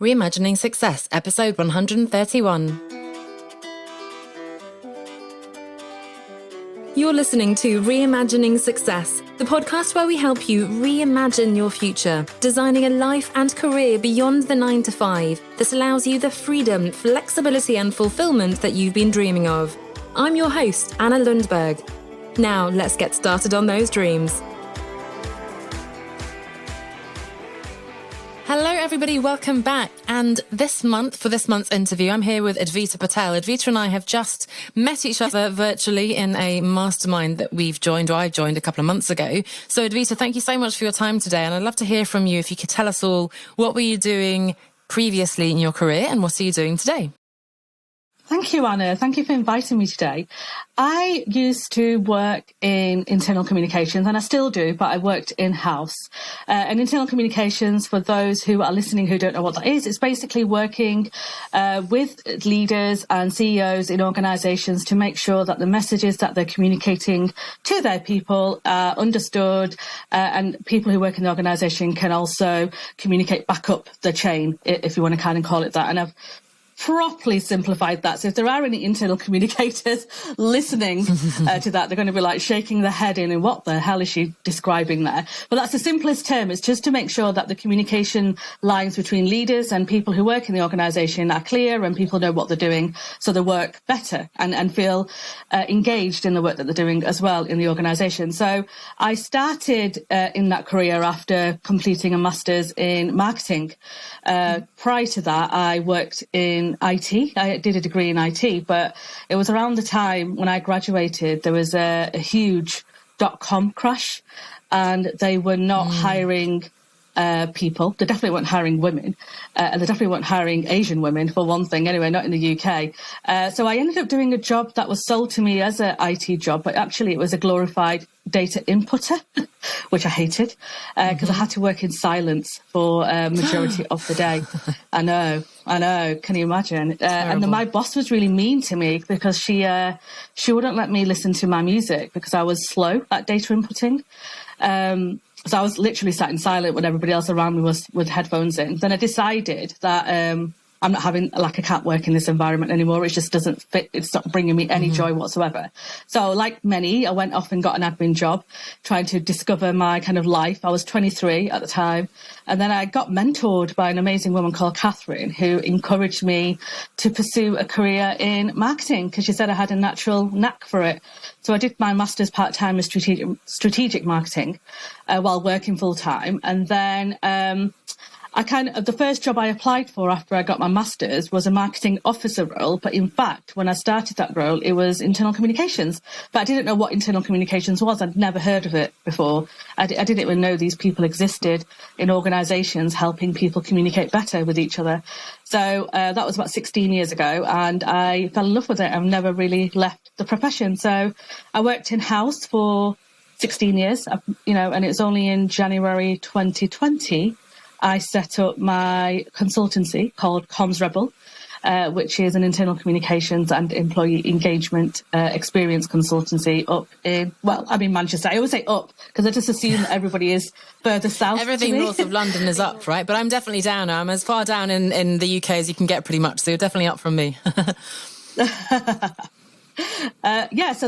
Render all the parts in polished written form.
Reimagining Success, episode 131. You're listening to Reimagining Success, the podcast where we help you reimagine your future, designing a life and career beyond the 9 to 5 that allows you the freedom, flexibility and fulfillment that you've been dreaming of. I'm your host, Anna Lundberg. Now, let's get started on those dreams. Hello everybody, welcome back. And this month, for this month's interview, I'm here with Advita Patel. Advita and I have just met each other virtually in a mastermind that we've joined, or I joined a couple of months ago. So Advita, thank you so much for your time today. And I'd love to hear from you if you could tell us all, what were you doing previously in your career and what are you doing today? Thank you, Anna. Thank you for inviting me today. I used to work in internal communications, and I still do, but I worked in-house. And internal communications, for those who are listening who don't know what that is, it's basically working with leaders and CEOs in organizations to make sure that the messages that they're communicating to their people are understood, and people who work in the organization can also communicate back up the chain, if you want to kind of call it that. And I've properly simplified that. So if there are any internal communicators listening to that, they're going to be like shaking their head in, and what the hell is she describing there? But that's the simplest term. It's just to make sure that the communication lines between leaders and people who work in the organization are clear and people know what they're doing, so they work better and feel engaged in the work that they're doing as well in the organization. So I started in that career after completing a master's in marketing. Prior to that, I worked in IT. I did a degree in IT, but it was around the time when I graduated, there was a huge .com crash, and they were not hiring people. They definitely weren't hiring women, and they definitely weren't hiring Asian women, for one thing, anyway, not in the UK. So I ended up doing a job that was sold to me as an IT job, but actually it was a glorified data inputter, which I hated, because I had to work in silence for a majority of the day. I know. Can you imagine? And then my boss was really mean to me because she wouldn't let me listen to my music because I was slow at data inputting. So I was literally sat in silent when everybody else around me was with headphones in. Then I decided that I'm not having, I can't work in this environment anymore. It just doesn't fit. It's not bringing me any joy whatsoever. So like many, I went off and got an admin job, trying to discover my kind of life. I was 23 at the time. And then I got mentored by an amazing woman called Catherine, who encouraged me to pursue a career in marketing because she said I had a natural knack for it. So I did my master's part-time in strategic marketing while working full-time. And then the first job I applied for after I got my master's was a marketing officer role. But in fact, when I started that role, it was internal communications. But I didn't know what internal communications was. I'd never heard of it before. I didn't even know these people existed in organizations helping people communicate better with each other. So that was about 16 years ago, and I fell in love with it. I've never really left the profession. So I worked in-house for 16 years, and it's only in January 2020 I set up my consultancy called CommsRebel, which is an internal communications and employee engagement experience consultancy up in Manchester. I always say up because I just assume that everybody is further south. Everything north of London is up, right? But I'm definitely down. I'm as far down in the UK as you can get pretty much. So you're definitely up from me. So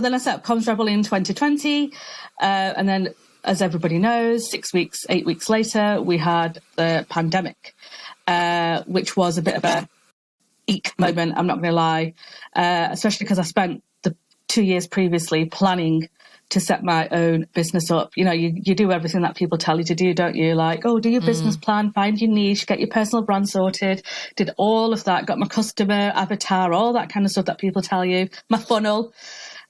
then I set up CommsRebel in 2020. And then, as everybody knows, 8 weeks later, we had the pandemic, which was a bit of a eek moment, I'm not going to lie, especially because I spent the 2 years previously planning to set my own business up. You do everything that people tell you to do, don't you? Like, do your business plan, find your niche, get your personal brand sorted. Did all of that, got my customer avatar, all that kind of stuff that people tell you, my funnel.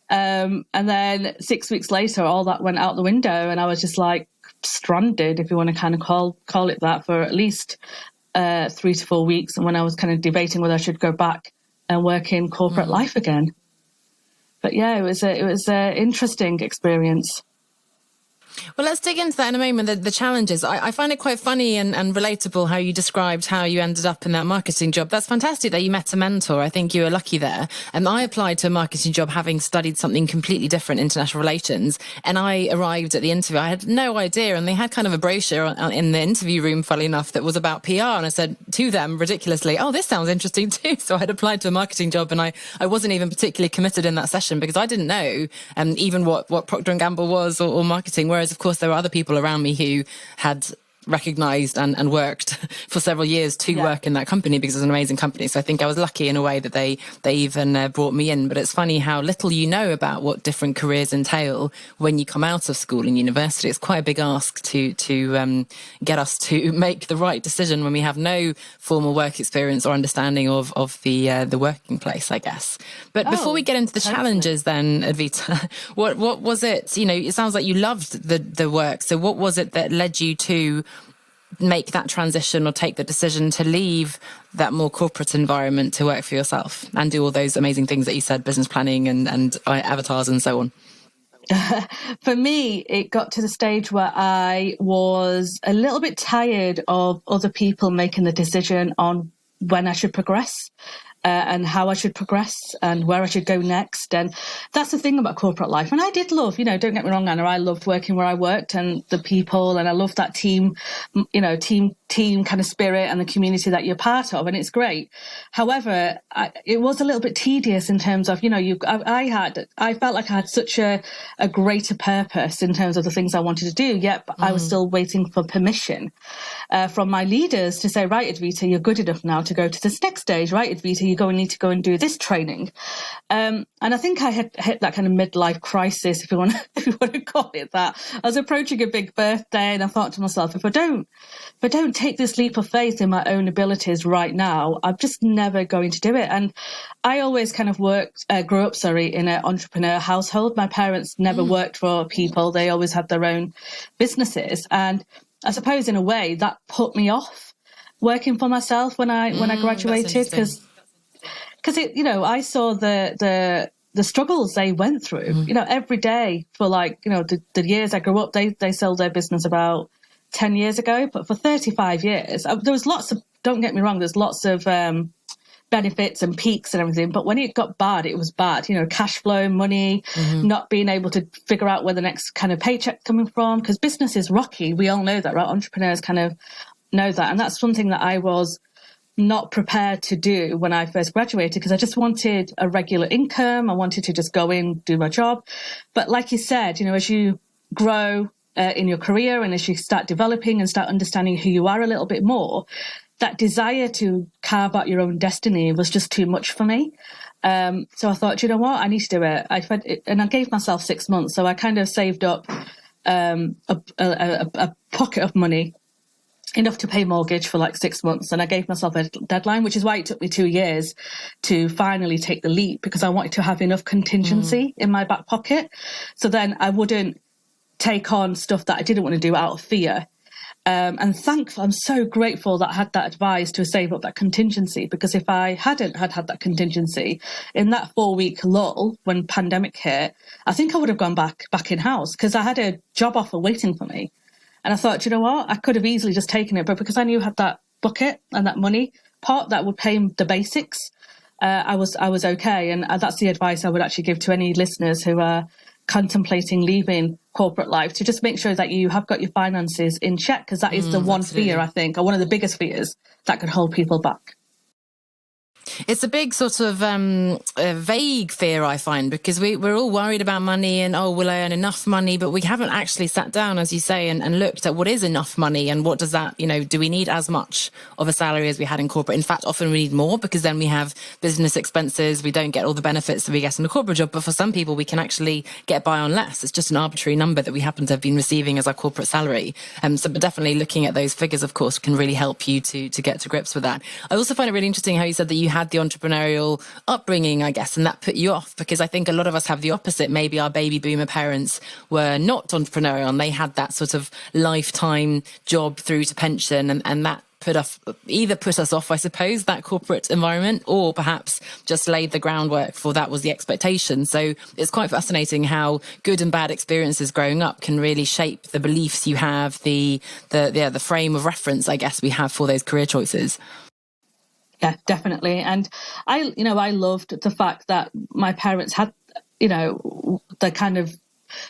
And then 6 weeks later, all that went out the window, and I was just like stranded, if you want to kind of call it that, for at least 3 to 4 weeks. And when I was kind of debating whether I should go back and work in corporate life again. But yeah, it was an interesting experience. Well, let's dig into that in a moment, the challenges. I find it quite funny and relatable how you described how you ended up in that marketing job. That's fantastic that you met a mentor. I think you were lucky there. And I applied to a marketing job having studied something completely different, international relations. And I arrived at the interview. I had no idea. And they had kind of a brochure in the interview room, funnily enough, that was about PR. And I said to them ridiculously, oh, this sounds interesting too. So I had applied to a marketing job, and I wasn't even particularly committed in that session because I didn't know even what Procter & Gamble was or marketing. Whereas, of course, there were other people around me who had recognised and worked for several years to work in that company because it's an amazing company. So I think I was lucky in a way that they even brought me in. But it's funny how little you know about what different careers entail when you come out of school and university. It's quite a big ask to get us to make the right decision when we have no formal work experience or understanding of the working place, I guess. But before we get into the challenges then, Advita, what was it? It sounds like you loved the work. So what was it that led you to make that transition or take the decision to leave that more corporate environment to work for yourself and do all those amazing things that you said, business planning and avatars and so on? For me, it got to the stage where I was a little bit tired of other people making the decision on when I should progress. And how I should progress and where I should go next. And that's the thing about corporate life. And I did love, don't get me wrong, Anna, I loved working where I worked and the people, and I loved that team kind of spirit and the community that you're part of. And it's great. However, it was a little bit tedious in terms of, I felt like I had such a greater purpose in terms of the things I wanted to do, yet I was still waiting for permission from my leaders to say, right, Advita, you're good enough now to go to this next stage. Right, Advita, you need to go and do this training. And I think I had hit that kind of midlife crisis, if you want to call it that. I was approaching a big birthday, and I thought to myself, if I don't take this leap of faith in my own abilities right now, I'm just never going to do it. And I always kind of grew up in an entrepreneur household. My parents never worked for people. They always had their own businesses. And I suppose in a way that put me off working for myself when I graduated, because I saw the struggles they went through, every day for the years I grew up. They sold their business about 10 years ago, but for 35 years, there was lots of, don't get me wrong, there's lots of benefits and peaks and everything. But when it got bad, it was bad, cash flow, money, not being able to figure out where the next kind of paycheck coming from, because business is rocky. We all know that, right? Entrepreneurs kind of know that. And that's something that I was not prepared to do when I first graduated, because I just wanted a regular income. I wanted to just go in, do my job. But like you said, as you grow in your career and as you start developing and start understanding who you are a little bit more, that desire to carve out your own destiny was just too much for me. So I thought, you know what, I need to do it. And I gave myself 6 months. So I kind of saved up a pocket of money, enough to pay mortgage for 6 months. And I gave myself a deadline, which is why it took me 2 years to finally take the leap, because I wanted to have enough contingency in my back pocket. So then I wouldn't take on stuff that I didn't want to do out of fear. And I'm so grateful that I had that advice to save up that contingency, because if I hadn't had that contingency in that 4-week lull when pandemic hit, I think I would have gone back in-house, because I had a job offer waiting for me. And I thought, you know what, I could have easily just taken it, but because I knew I had that bucket and that money pot that would pay the basics, I was okay. And that's the advice I would actually give to any listeners who are contemplating leaving corporate life, to just make sure that you have got your finances in check, because that is the one fear, I think, or one of the biggest fears that could hold people back. It's a big sort of vague fear, I find, because we're all worried about money and, will I earn enough money? But we haven't actually sat down, as you say, and looked at what is enough money and what does that, do we need as much of a salary as we had in corporate? In fact, often we need more, because then we have business expenses. We don't get all the benefits that we get in a corporate job. But for some people, we can actually get by on less. It's just an arbitrary number that we happen to have been receiving as our corporate salary. But definitely looking at those figures, of course, can really help you to get to grips with that. I also find it really interesting how you said that you had the entrepreneurial upbringing, I guess, and that put you off, because I think a lot of us have the opposite. Maybe our baby boomer parents were not entrepreneurial and they had that sort of lifetime job through to pension, and that put us off, I suppose, that corporate environment, or perhaps just laid the groundwork for that was the expectation. So it's quite fascinating how good and bad experiences growing up can really shape the beliefs you have, the frame of reference, I guess, we have for those career choices. Yeah, definitely. And I loved the fact that my parents had,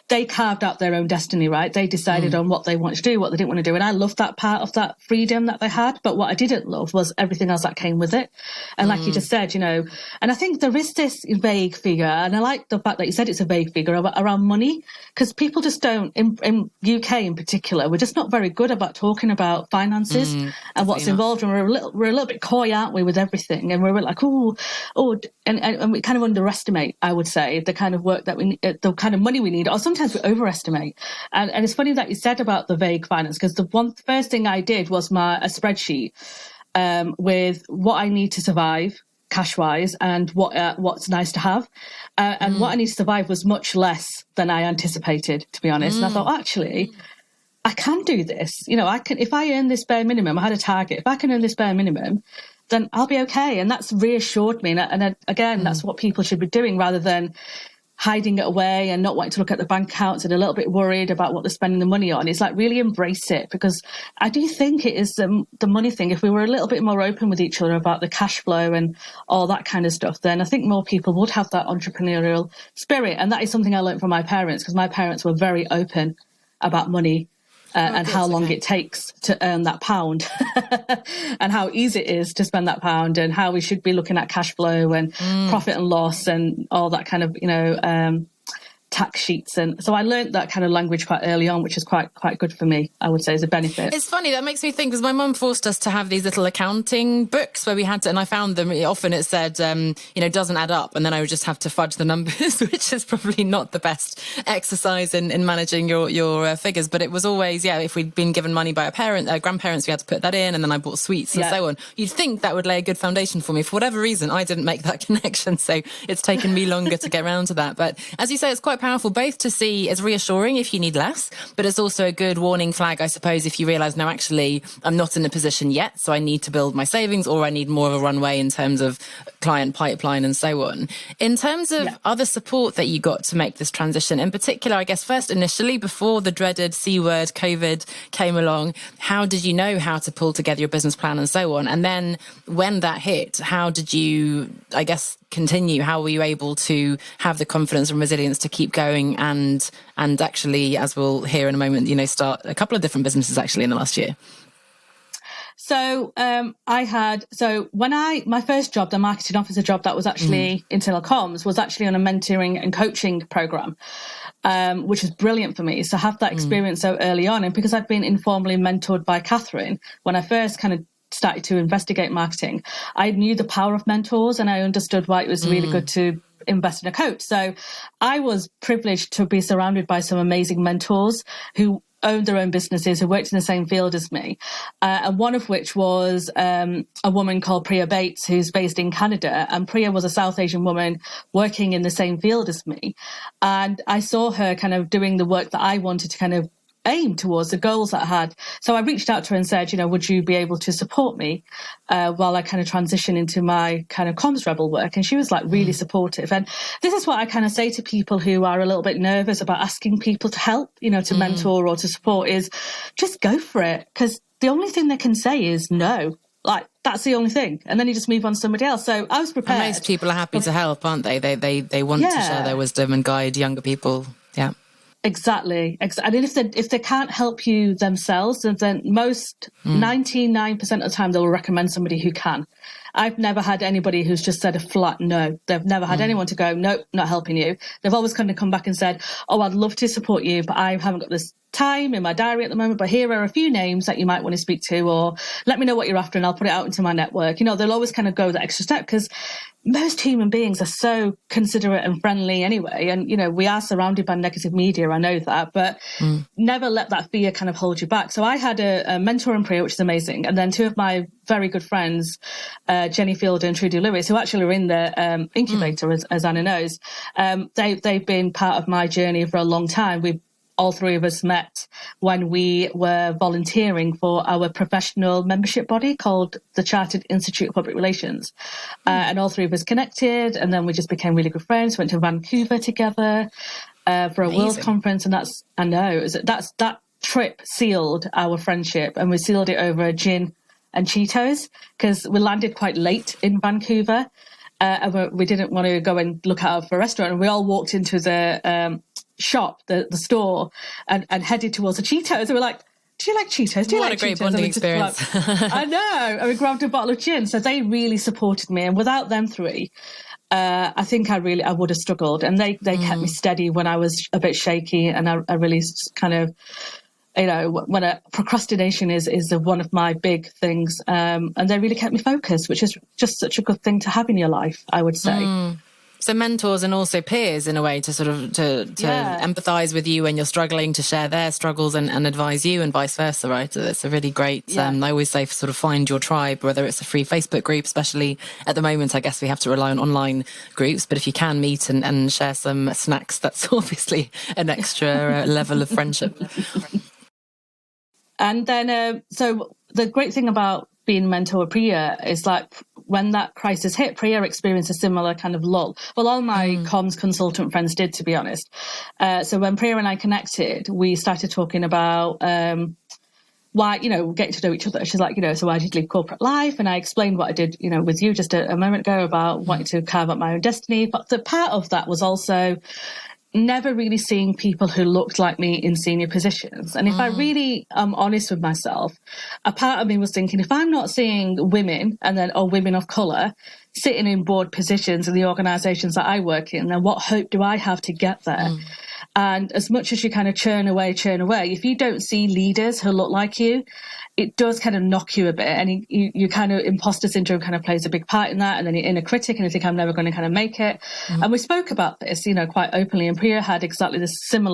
they carved out their own destiny, right? They decided on what they wanted to do, what they didn't want to do. And I loved that part of that freedom that they had. But what I didn't love was everything else that came with it. And like you just said, and I think there is this vague figure. And I like the fact that you said it's a vague figure around money, because people just don't, in UK in particular, we're just not very good about talking about finances and what's involved. And we're a little bit coy, aren't we, with everything? And we're like, and we kind of underestimate, I would say, the kind of work that we need, the kind of money we need, or sometimes we overestimate. And it's funny that you said about the vague finance, because the first thing I did was a spreadsheet with what I need to survive cash-wise and what's nice to have. And what I need to survive was much less than I anticipated, to be honest. And I thought, actually, I can do this. I can, if I earn this bare minimum, I had a target. If I can earn this bare minimum, then I'll be okay. And that's reassured me. And again, that's what people should be doing, rather than hiding it away and not wanting to look at the bank accounts and a little bit worried about what they're spending the money on. It's like, really embrace it, because I do think it is the money thing. If we were a little bit more open with each other about the cash flow and all that kind of stuff, then I think more people would have that entrepreneurial spirit. And that is something I learned from my parents, because my parents were very open about money. And how long it takes to earn that pound and how easy it is to spend that pound, and how we should be looking at cash flow and profit and loss and all that kind of, tax sheets. And so I learned that kind of language quite early on, which is quite good for me, I would say, as a benefit. It's funny, that makes me think, because my mum forced us to have these little accounting books where we had to, and I found them, often it said, doesn't add up, and then I would just have to fudge the numbers, which is probably not the best exercise in managing your figures. But it was always, if we'd been given money by a grandparents, we had to put that in, and then I bought sweets and so on. You'd think that would lay a good foundation for me. For whatever reason, I didn't make that connection, so it's taken me longer to get around to that. But as you say, it's quite powerful both to see as reassuring if you need less, but it's also a good warning flag, I suppose, if you realise, no, actually, I'm not in a position yet, so I need to build my savings, or I need more of a runway in terms of client pipeline and so on. In terms of other support that you got to make this transition, in particular, I guess first initially, before the dreaded C word, COVID, came along, how did you know how to pull together your business plan and so on? And then when that hit, how did you, I guess, continue? How were you able to have the confidence and resilience to keep going and actually, as we'll hear in a moment, start a couple of different businesses actually in the last year? So my first job, the marketing officer job, that was actually internal comms, was actually on a mentoring and coaching program, which was brilliant for me. So have that experience so early on, and because I'd been informally mentored by Catherine when I first kind of started to investigate marketing, I knew the power of mentors, and I understood why it was really good to invest in a coach. So I was privileged to be surrounded by some amazing mentors who owned their own businesses, who worked in the same field as me, and one of which was a woman called Priya Bates, who's based in Canada. And Priya was a South Asian woman working in the same field as me, and I saw her kind of doing the work that I wanted to kind of aim towards, the goals that I had. So I reached out to her and said, would you be able to support me while I kind of transition into my kind of CommsRebel work? And she was like really supportive. And this is what I kind of say to people who are a little bit nervous about asking people to help, to mentor or to support, is just go for it. Because the only thing they can say is no. Like, that's the only thing. And then you just move on to somebody else. So I was prepared. And most people are happy to help, aren't they? They want to share their wisdom and guide younger people. Yeah. Exactly. And if they can't help you themselves, then most 99% of the time they will recommend somebody who can. I've never had anybody who's just said a flat no. They've never had anyone to go, nope, not helping you. They've always kind of come back and said, oh, I'd love to support you, but I haven't got this time in my diary at the moment, but here are a few names that you might want to speak to, or let me know what you're after and I'll put it out into my network. They'll always kind of go the extra step, because most human beings are so considerate and friendly anyway. And, we are surrounded by negative media, I know that, but never let that fear kind of hold you back. So I had a mentor in Priya, which is amazing. And then two of my very good friends, Jenny Fielder and Trudy Lewis, who actually are in the incubator, as Anna knows. They've been part of my journey for a long time. We've all three of us met when we were volunteering for our professional membership body called the Chartered Institute of Public Relations. And all three of us connected, and then we just became really good friends, went to Vancouver together for a world conference. And that trip sealed our friendship, and we sealed it over gin and Cheetos because we landed quite late in Vancouver. And we didn't want to go and look out for a restaurant. And we all walked into the shop, the store, and headed towards the Cheetos. And we're like, do you like Cheetos? Do you what like a great Cheetos? bonding experience. I know. And we grabbed a bottle of gin. So they really supported me. And without them three, I think I would have struggled. And they kept me steady when I was a bit shaky. And I really kind of, when procrastination is one of my big things. And they really kept me focused, which is just such a good thing to have in your life, I would say. So mentors and also peers in a way to sort of to empathise with you when you're struggling, to share their struggles and advise you, and vice versa, right? It's a really great, I always say, sort of find your tribe, whether it's a free Facebook group, especially at the moment, I guess we have to rely on online groups, but if you can meet and share some snacks, that's obviously an extra level of friendship. And then, so the great thing about being a mentor with Priya is like when that crisis hit, Priya experienced a similar kind of lull. Well, all my comms consultant friends did, to be honest. So when Priya and I connected, we started talking about why, getting to know each other. She's like, so why did you leave corporate life? And I explained what I did, with you just a moment ago about wanting to carve out my own destiny. But the part of that was also never really seeing people who looked like me in senior positions. And if I really am honest with myself, a part of me was thinking, if I'm not seeing women or women of colour sitting in board positions in the organisations that I work in, then what hope do I have to get there? And as much as you kind of churn away, if you don't see leaders who look like you, it does kind of knock you a bit. And you kind of, imposter syndrome kind of plays a big part in that. And then you're inner critic and you think, I'm never going to kind of make it. And we spoke about this, quite openly. And Priya had exactly the same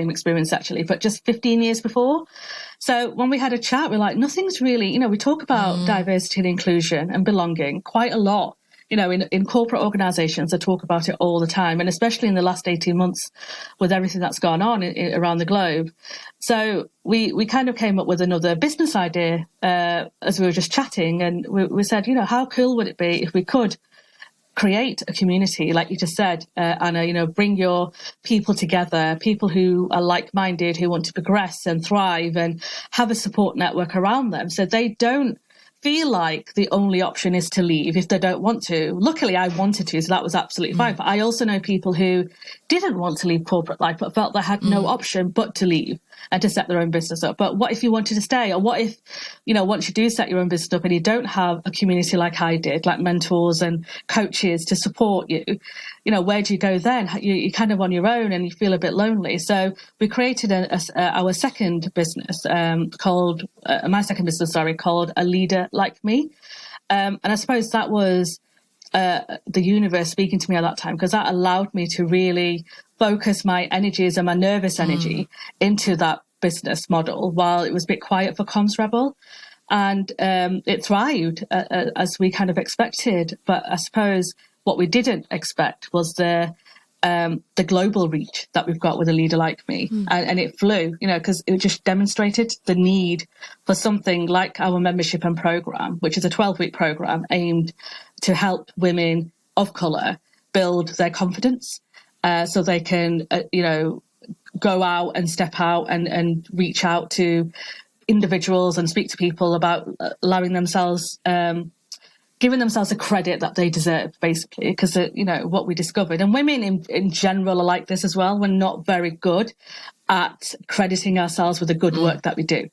experience actually, but just 15 years before. So when we had a chat, we're like, nothing's really, we talk about diversity and inclusion and belonging quite a lot. In corporate organisations, they talk about it all the time, and especially in the last 18 months with everything that's gone on around the globe. So we kind of came up with another business idea as we were just chatting, and we said, how cool would it be if we could create a community, like you just said, Anna, bring your people together, people who are like-minded, who want to progress and thrive and have a support network around them so they don't feel like the only option is to leave if they don't want to. Luckily, I wanted to, so that was absolutely fine. But I also know people who didn't want to leave corporate life, but felt they had no option but to leave and to set their own business up. But what if you wanted to stay? Or what if, once you do set your own business up and you don't have a community like I did, like mentors and coaches to support you, where do you go then? You're kind of on your own and you feel a bit lonely. So we created our second business called A Leader Like Me. And I suppose that was the universe speaking to me at that time, because that allowed me to really focus my energies and my nervous energy into that business model while it was a bit quiet for CommsRebel. And it thrived as we kind of expected. But I suppose what we didn't expect was the global reach that we've got with A Leader Like Me. And it flew, because it just demonstrated the need for something like our membership and program, which is a 12-week program aimed to help women of colour build their confidence so they can, go out and step out and reach out to individuals and speak to people about allowing themselves giving themselves the credit that they deserve, basically, because, what we discovered. And women in general are like this as well. We're not very good at crediting ourselves with the good work that we do.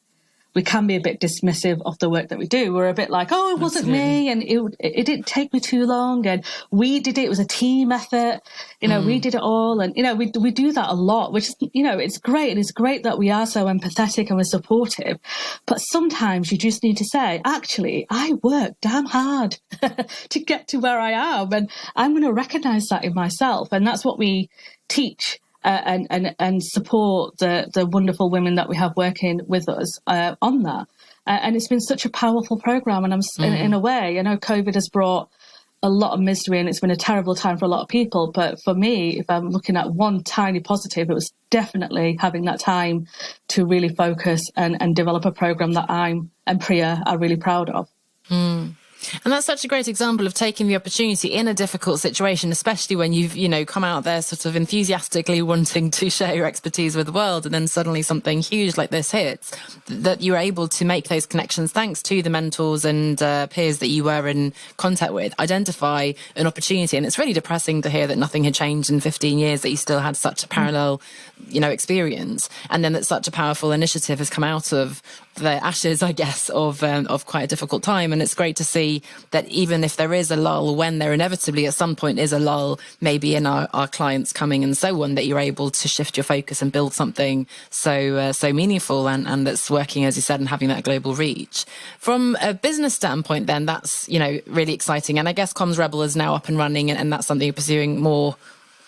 We can be a bit dismissive of the work that we do. We're a bit like, it wasn't me, and it didn't take me too long, and we did it. It was a team effort. We did it all, and we do that a lot, which is, it's great, and it's great that we are so empathetic and we're supportive. But sometimes you just need to say, actually, I worked damn hard to get to where I am, and I'm going to recognise that in myself, and that's what we teach. And support the wonderful women that we have working with us on that. And it's been such a powerful program. And I'm in a way, I know COVID has brought a lot of misery and it's been a terrible time for a lot of people. But for me, if I'm looking at one tiny positive, it was definitely having that time to really focus and develop a program that I'm and Priya are really proud of. And that's such a great example of taking the opportunity in a difficult situation, especially when you've, come out there sort of enthusiastically wanting to share your expertise with the world, and then suddenly something huge like this hits, that you're able to make those connections thanks to the mentors and peers that you were in contact with, identify an opportunity. And it's really depressing to hear that nothing had changed in 15 years, that you still had such a parallel, experience. And then that such a powerful initiative has come out of the ashes, I guess, of quite a difficult time. And it's great to see that even if there is a lull, when there inevitably at some point is a lull, maybe in our clients coming and so on, that you're able to shift your focus and build something so meaningful and that's working, as you said, and having that global reach. From a business standpoint, then that's, really exciting. And I guess CommsRebel is now up and running, and that's something you're pursuing more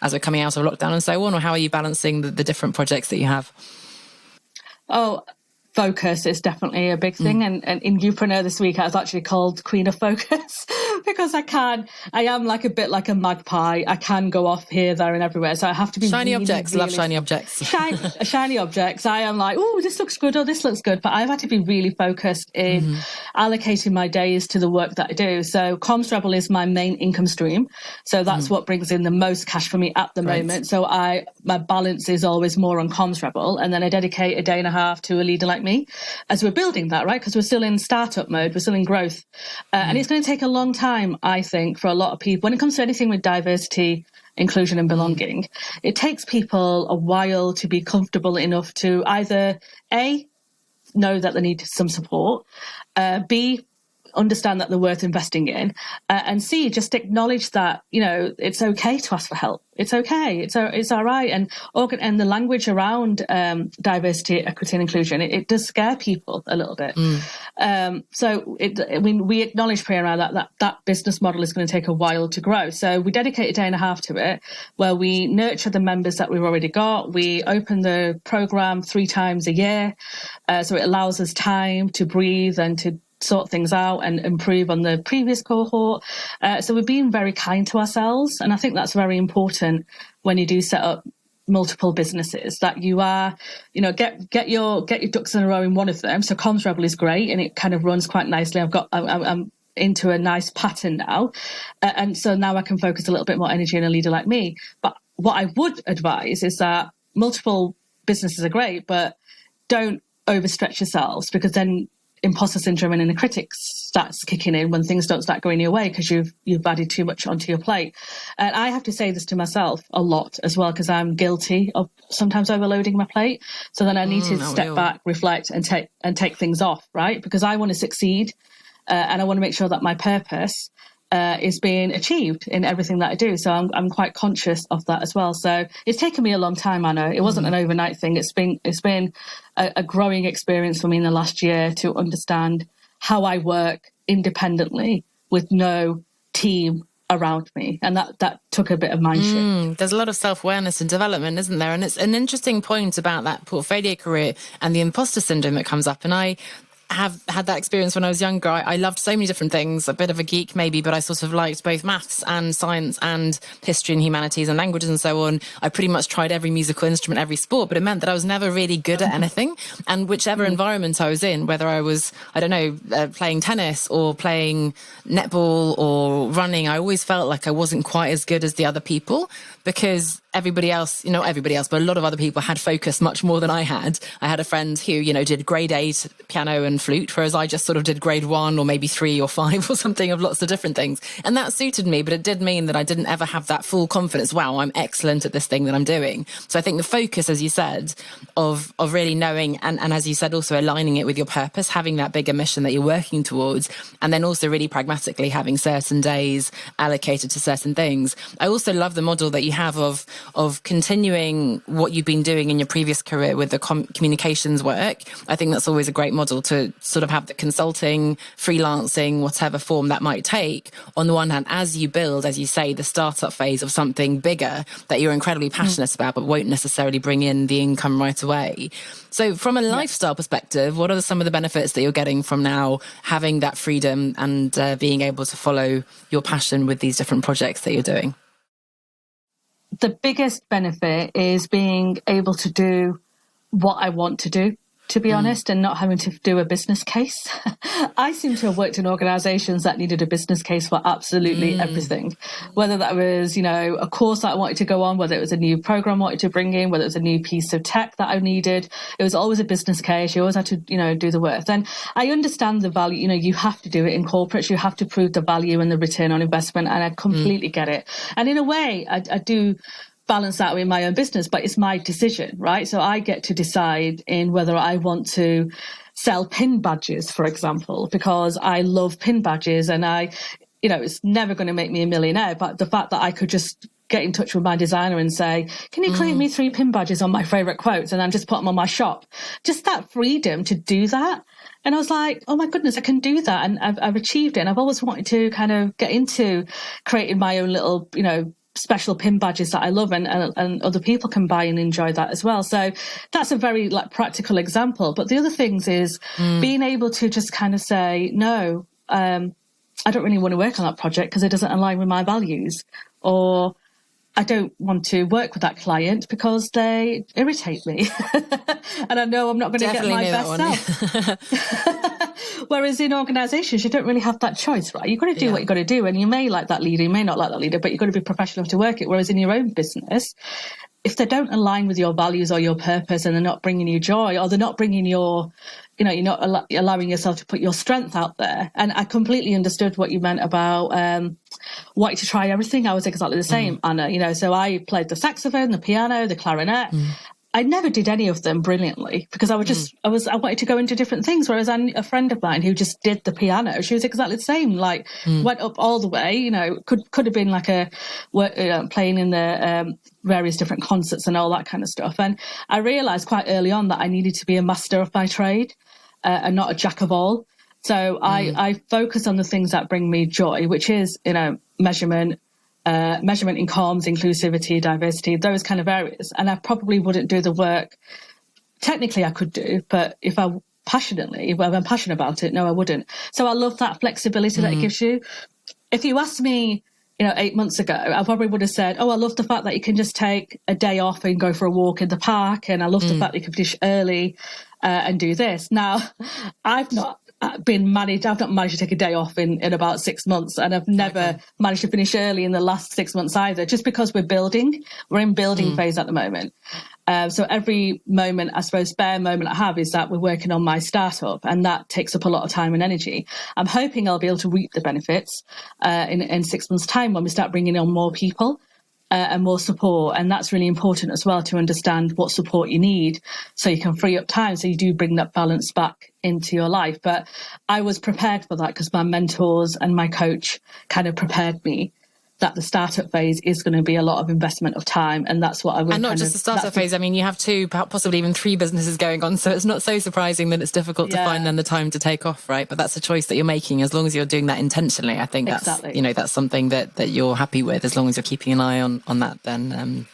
as we're coming out of lockdown and so on, or how are you balancing the different projects that you have? Focus is definitely a big thing. And in Youpreneur this week, I was actually called Queen of Focus because I am like a bit like a magpie. I can go off here, there and everywhere. So I have to be shiny really, objects. really, love shiny objects. Shiny objects. I am like, oh, this looks good. Oh, this looks good. But I've had to be really focused in allocating my days to the work that I do. So CommsRebel is my main income stream. So that's what brings in the most cash for me at the moment. So my balance is always more on CommsRebel. And then I dedicate a day and a half to a leader like me as we're building that, right? Because we're still in startup mode, we're still in growth. And it's going to take a long time, I think, for a lot of people. When it comes to anything with diversity, inclusion and belonging, it takes people a while to be comfortable enough to either A, know that they need some support, B, understand that they're worth investing in, and C, just acknowledge that, it's okay to ask for help. It's okay. It's all right. And the language around diversity, equity and inclusion, it does scare people a little bit. We acknowledge, Priya, that business model is going to take a while to grow. So we dedicate a day and a half to it, where we nurture the members that we've already got. We open the program 3 times a year. So it allows us time to breathe and to sort things out and improve on the previous cohort. So we're being very kind to ourselves. And I think that's very important when you do set up multiple businesses, that you are, get your ducks in a row in one of them. So CommsRebel is great and it kind of runs quite nicely. I'm into a nice pattern now. And so now I can focus a little bit more energy on a leader like me. But what I would advise is that multiple businesses are great, but don't overstretch yourselves, because then imposter syndrome and inner critic starts kicking in when things don't start going your way because you've added too much onto your plate. And I have to say this to myself a lot as well, because I'm guilty of sometimes overloading my plate. So then I need to step back, reflect and take things off, right? Because I want to succeed and I want to make sure that my purpose is being achieved in everything that I do. So I'm quite conscious of that as well. So it's taken me a long time, I know. It wasn't an overnight thing. It's been a growing experience for me in the last year to understand how I work independently with no team around me. And that took a bit of mind shift. There's a lot of self-awareness and development, isn't there? And it's an interesting point about that portfolio career and the imposter syndrome that comes up. And I have had that experience when I was younger. I loved so many different things, a bit of a geek maybe, but I sort of liked both maths and science and history and humanities and languages and so on. I pretty much tried every musical instrument, every sport, but it meant that I was never really good at anything. And whichever environment I was in, whether I was, playing tennis or playing netball or running, I always felt like I wasn't quite as good as the other people, because everybody else, not everybody else, but a lot of other people had focused much more than I had. I had a friend who, did grade 8 piano and flute, whereas I just sort of did grade 1 or maybe 3 or 5 or something of lots of different things. And that suited me, but it did mean that I didn't ever have that full confidence. Wow, I'm excellent at this thing that I'm doing. So I think the focus, as you said, of really knowing, and as you said, also aligning it with your purpose, having that bigger mission that you're working towards, and then also really pragmatically having certain days allocated to certain things. I also love the model that you have of of continuing what you've been doing in your previous career with the communications work. I think that's always a great model to sort of have the consulting, freelancing, whatever form that might take. On the one hand, as you build, as you say, the startup phase of something bigger that you're incredibly passionate about, but won't necessarily bring in the income right away. So from a lifestyle perspective, what are some of the benefits that you're getting from now having that freedom and being able to follow your passion with these different projects that you're doing? The biggest benefit is being able to do what I want to do, to be honest, and not having to do a business case. I seem to have worked in organisations that needed a business case for absolutely everything, whether that was, a course that I wanted to go on, whether it was a new program I wanted to bring in, whether it was a new piece of tech that I needed. It was always a business case. You always had to, do the work. And I understand the value, you have to do it in corporates. You have to prove the value and the return on investment. And I completely get it. And in a way, I do balance that with my own business, but it's my decision, right? So I get to decide in whether I want to sell pin badges, for example, because I love pin badges and it's never going to make me a millionaire, but the fact that I could just get in touch with my designer and say, can you create me 3 pin badges on my favorite quotes and then just put them on my shop? Just that freedom to do that. And I was like, oh my goodness, I can do that. And I've achieved it. And I've always wanted to kind of get into creating my own little, special pin badges that I love and other people can buy and enjoy that as well. So that's a very practical example. But the other things is being able to just kind of say, no, I don't really want to work on that project because it doesn't align with my values, or I don't want to work with that client because they irritate me. And I know I'm not going to get my best self. Whereas in organisations, you don't really have that choice, right? You've got to do what you've got to do. And you may like that leader, you may not like that leader, but you've got to be professional to work it. Whereas in your own business, if they don't align with your values or your purpose and they're not bringing you joy, or they're not bringing your, you're not allowing yourself to put your strength out there. And I completely understood what you meant about wanting to try everything. I was exactly the same, Anna. So I played the saxophone, the piano, the clarinet. I never did any of them brilliantly because I wanted to go into different things. Whereas a friend of mine who just did the piano, she was exactly the same. Went up all the way. Could have been playing in the various different concerts and all that kind of stuff. And I realised quite early on that I needed to be a master of my trade and not a jack of all. So I focus on the things that bring me joy, which is measurement in comms, inclusivity, diversity, those kind of areas. And I probably wouldn't do the work technically I could do, but if I'm passionate about it, no, I wouldn't. So I love that flexibility that it gives you. If you asked me, 8 months ago, I probably would have said, I love the fact that you can just take a day off and go for a walk in the park. And I love the fact that you can finish early and do this. Now, I've not managed to take a day off in about 6 months, and I've never managed to finish early in the last 6 months either, just because we're in building phase at the moment. So every moment, I suppose, spare moment I have is that we're working on my startup, and that takes up a lot of time and energy. I'm hoping I'll be able to reap the benefits in 6 months' time when we start bringing on more people and more support. And that's really important as well, to understand what support you need so you can free up time so you do bring that balance back into your life. But I was prepared for that because my mentors and my coach kind of prepared me that the startup phase is going to be a lot of investment of time, and that's what I would. And not just the startup phase. I mean, you have 2, possibly even 3 businesses going on, so it's not so surprising that it's difficult to find then the time to take off, right? But that's a choice that you're making, as long as you're doing that intentionally. I think that's that's something that you're happy with, as long as you're keeping an eye on that. Then.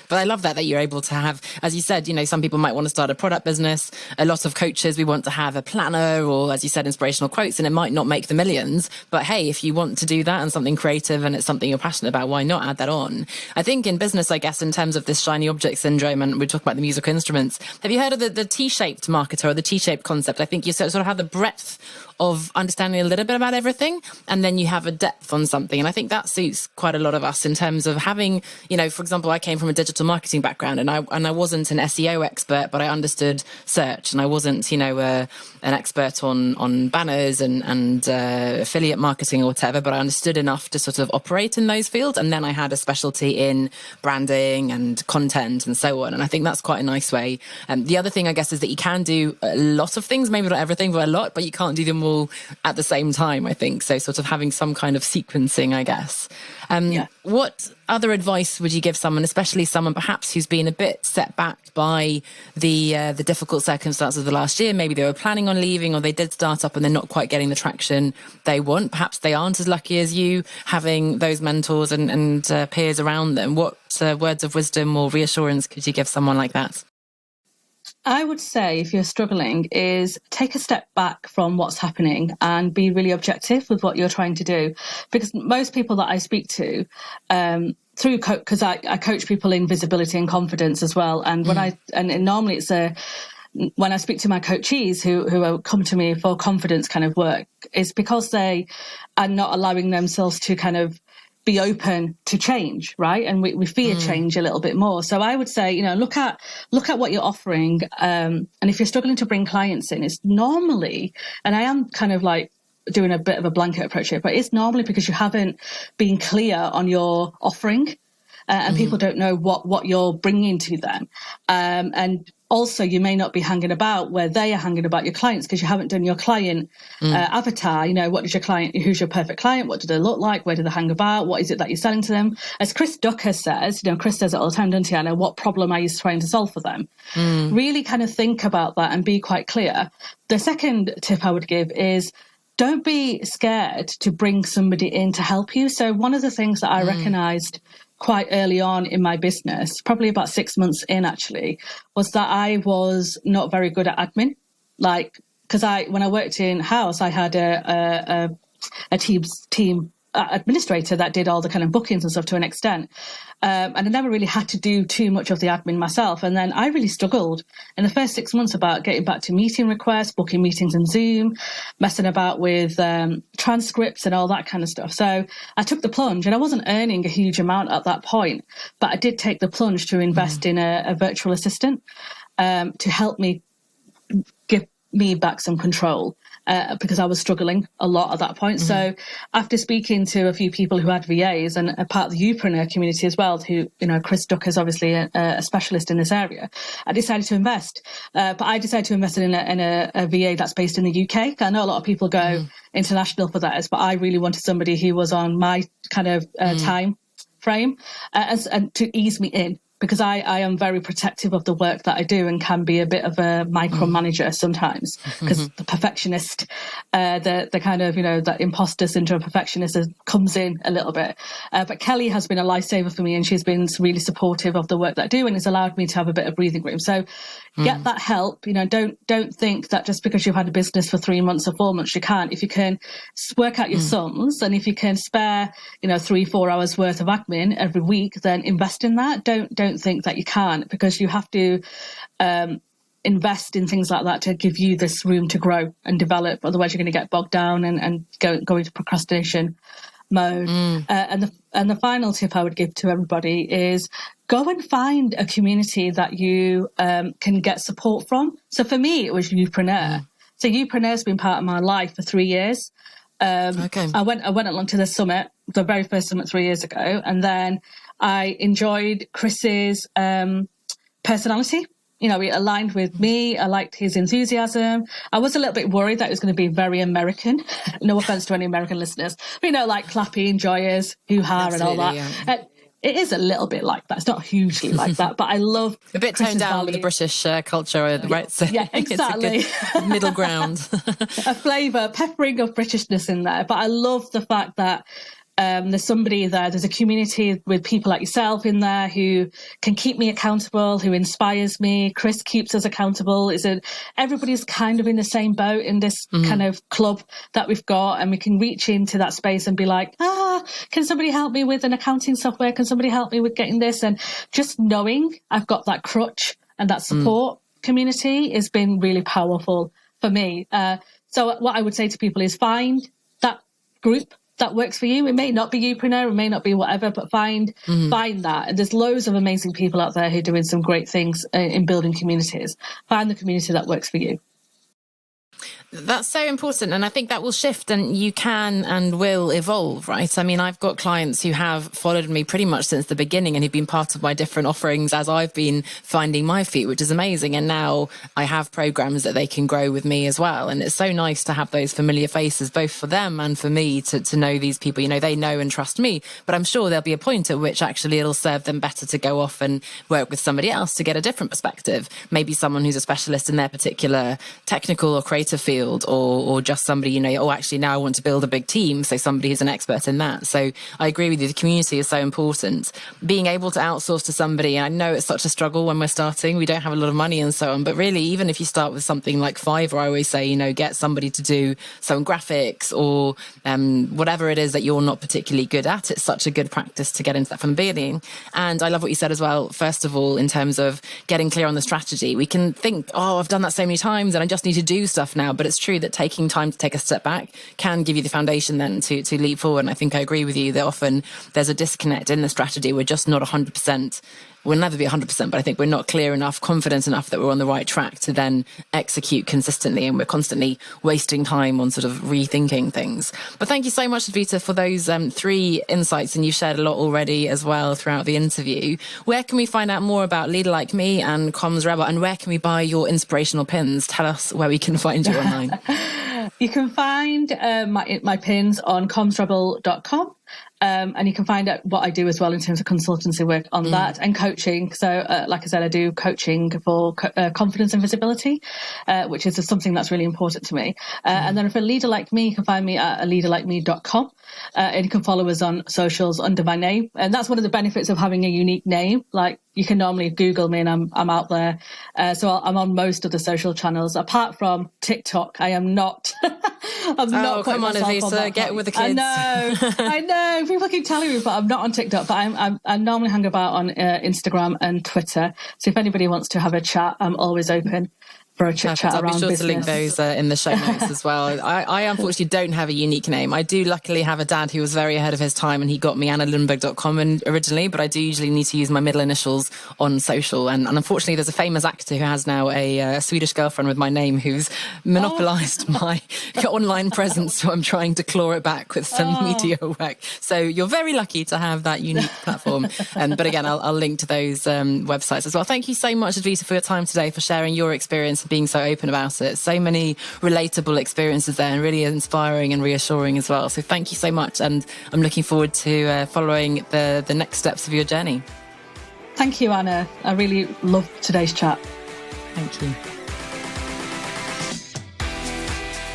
But I love that you're able to have, as you said, some people might want to start a product business. A lot of coaches, we want to have a planner or, as you said, inspirational quotes, and it might not make the millions. But hey, if you want to do that and something creative and it's something you're passionate about, why not add that on? I think in business, I guess, in terms of this shiny object syndrome, and we talk about the musical instruments, have you heard of the T-shaped marketer or the T-shaped concept? I think you sort of have the breadth of understanding a little bit about everything, and then you have a depth on something. And I think that suits quite a lot of us in terms of having, for example, I came from a digital marketing background, and I wasn't an SEO expert, but I understood search, and I wasn't, an expert on banners and affiliate marketing or whatever, but I understood enough to sort of operate in those fields. And then I had a specialty in branding and content and so on. And I think that's quite a nice way. The other thing, I guess, is that you can do a lot of things, maybe not everything, but a lot, but you can't do them all at the same time, I think. So sort of having some kind of sequencing, I guess. What other advice would you give someone, especially someone perhaps who's been a bit set back by the difficult circumstances of the last year? Maybe they were planning on leaving, or they did start up and they're not quite getting the traction they want. Perhaps they aren't as lucky as you, having those mentors and peers around them. What words of wisdom or reassurance could you give someone like that? I would say, if you're struggling, is take a step back from what's happening and be really objective with what you're trying to do. Because most people that I speak to, because I coach people in visibility and confidence as well. And normally it's when I speak to my coachees who come to me for confidence kind of work, it's because they are not allowing themselves to kind of be open to change, right? And we fear change a little bit more. So I would say, look at what you're offering. And if you're struggling to bring clients in, it's normally, and I am kind of like doing a bit of a blanket approach here, but it's normally because you haven't been clear on your offering. And people don't know what you're bringing to them. And also, you may not be hanging about where they are hanging about your clients, because you haven't done your client avatar. What does your client, who's your perfect client? What do they look like? Where do they hang about? What is it that you're selling to them? As Chris Ducker says, Chris says it all the time, doesn't he, Anna? What problem are you trying to solve for them? Really kind of think about that and be quite clear. The second tip I would give is, don't be scared to bring somebody in to help you. So one of the things that I recognised quite early on in my business, probably about 6 months in actually, was that I was not very good at admin. Because when I worked in house, I had a team administrator that did all the kind of bookings and stuff to an extent. And I never really had to do too much of the admin myself. And then I really struggled in the first 6 months about getting back to meeting requests, booking meetings in Zoom, messing about with transcripts and all that kind of stuff. So I took the plunge, and I wasn't earning a huge amount at that point, but I did take the plunge to invest in a virtual assistant to help me give me back some control. Because I was struggling a lot at that point. So after speaking to a few people who had VAs and a part of the Upreneur community as well, who, Chris Ducker is obviously a specialist in this area, I decided to invest. But I decided to invest in a VA that's based in the UK. I know a lot of people go international for that, but I really wanted somebody who was on my kind of time frame and to ease me in. Because I am very protective of the work that I do and can be a bit of a micromanager sometimes, because the perfectionist, the kind of, that imposter syndrome perfectionist comes in a little bit. But Kelly has been a lifesaver for me, and she's been really supportive of the work that I do, and it's allowed me to have a bit of breathing room. So get that help. Don't think that just because you've had a business for 3 months or 4 months, you can't. If you can work out your sums, and if you can spare, 3-4 hours worth of admin every week, then invest in that. Don't think that you can't, because you have to invest in things like that to give you this room to grow and develop. Otherwise, you're going to get bogged down and go into procrastination mode. And the final tip I would give to everybody is go and find a community that you can get support from. So for me, it was Upreneur. So Upreneur has been part of my life for 3 years. I went along to the summit, the very first summit 3 years ago, and then I enjoyed Chris's personality. It aligned with me. I liked his enthusiasm. I was a little bit worried that it was going to be very American. No offense to any American listeners. But, like clappy and joyous, hoo-ha and all that. Yeah. It is a little bit like that. It's not hugely like that, but I love a bit toned down with the British culture, right? So yeah, exactly. It's a good middle ground. A flavour, peppering of Britishness in there. But I love the fact that there's somebody there, there's a community with people like yourself in there who can keep me accountable, who inspires me. Chris keeps us accountable. Everybody's kind of in the same boat in this kind of club that we've got, and we can reach into that space and be like, can somebody help me with an accounting software? Can somebody help me with getting this? And just knowing I've got that crutch and that support community has been really powerful for me. So what I would say to people is find that group that works for you. It may not be Upreneur, it may not be whatever, but find that. And there's loads of amazing people out there who are doing some great things in building communities. Find the community that works for you. That's so important. And I think that will shift and you can and will evolve, right? I mean, I've got clients who have followed me pretty much since the beginning and who've been part of my different offerings as I've been finding my feet, which is amazing. And now I have programs that they can grow with me as well. And it's so nice to have those familiar faces, both for them and for me to know these people. You know, they know and trust me, but I'm sure there'll be a point at which actually it'll serve them better to go off and work with somebody else to get a different perspective. Maybe someone who's a specialist in their particular technical or creative field, or just somebody, you know, actually now I want to build a big team. So somebody who's an expert in that. So I agree with you. The community is so important. Being able to outsource to somebody, and I know it's such a struggle when we're starting, we don't have a lot of money and so on, but really, even if you start with something like Fiverr, I always say, you know, get somebody to do some graphics or whatever it is that you're not particularly good at. It's such a good practice to get into that from the beginning. And I love what you said as well, first of all, in terms of getting clear on the strategy. We can think, oh, I've done that so many times and I just need to do stuff now. But it's true that taking time to take a step back can give you the foundation then to leap forward. And I think I agree with you that often there's a disconnect in the strategy. We're just not 100%. We'll never be 100%, but I think we're not clear enough, confident enough that we're on the right track to then execute consistently. And we're constantly wasting time on sort of rethinking things. But thank you so much, Advita, for those 3 insights. And you've shared a lot already as well throughout the interview. Where can we find out more about Leader Like Me and CommsRebel? And where can we buy your inspirational pins? Tell us where we can find you online. You can find my pins on CommsRebel.com. And you can find out what I do as well in terms of consultancy work on that and coaching. So, like I said, I do coaching for confidence and visibility, which is something that's really important to me. And then for a Leader Like Me, you can find me at leaderlikeme.com. And you can follow us on socials under my name. And that's one of the benefits of having a unique name. Like, you can normally Google me and I'm out there. So I'm on most of the social channels. Apart from TikTok, I am not. I'm not. Come on, Advita, get with the kids. I know. People keep telling me, but I'm not on TikTok. But I normally hang about on Instagram and Twitter. So if anybody wants to have a chat, I'm always open for a chit chat around business. I'll be sure to link those in the show notes as well. I unfortunately don't have a unique name. I do luckily have a dad who was very ahead of his time and he got me Lundberg.com originally, but I do usually need to use my middle initials on social. And unfortunately, there's a famous actor who has now a Swedish girlfriend with my name who's monopolised my online presence. So I'm trying to claw it back with some media work. So you're very lucky to have that unique platform. But again, I'll link to those websites as well. Thank you so much, Advita, for your time today, for sharing your experience, being so open about it. So many relatable experiences there and really inspiring and reassuring as well. So thank you so much. And I'm looking forward to following the next steps of your journey. Thank you, Anna. I really loved today's chat. Thank you.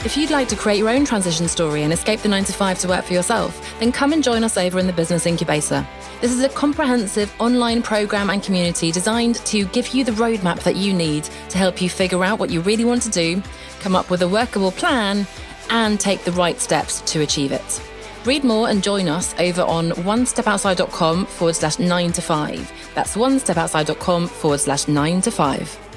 If you'd like to create your own transition story and escape the 9-to-5 to work for yourself, then come and join us over in the Business Incubator. This is a comprehensive online program and community designed to give you the roadmap that you need to help you figure out what you really want to do, come up with a workable plan, and take the right steps to achieve it. Read more and join us over on onestepoutside.com/9-to-5. That's onestepoutside.com/9-to-5.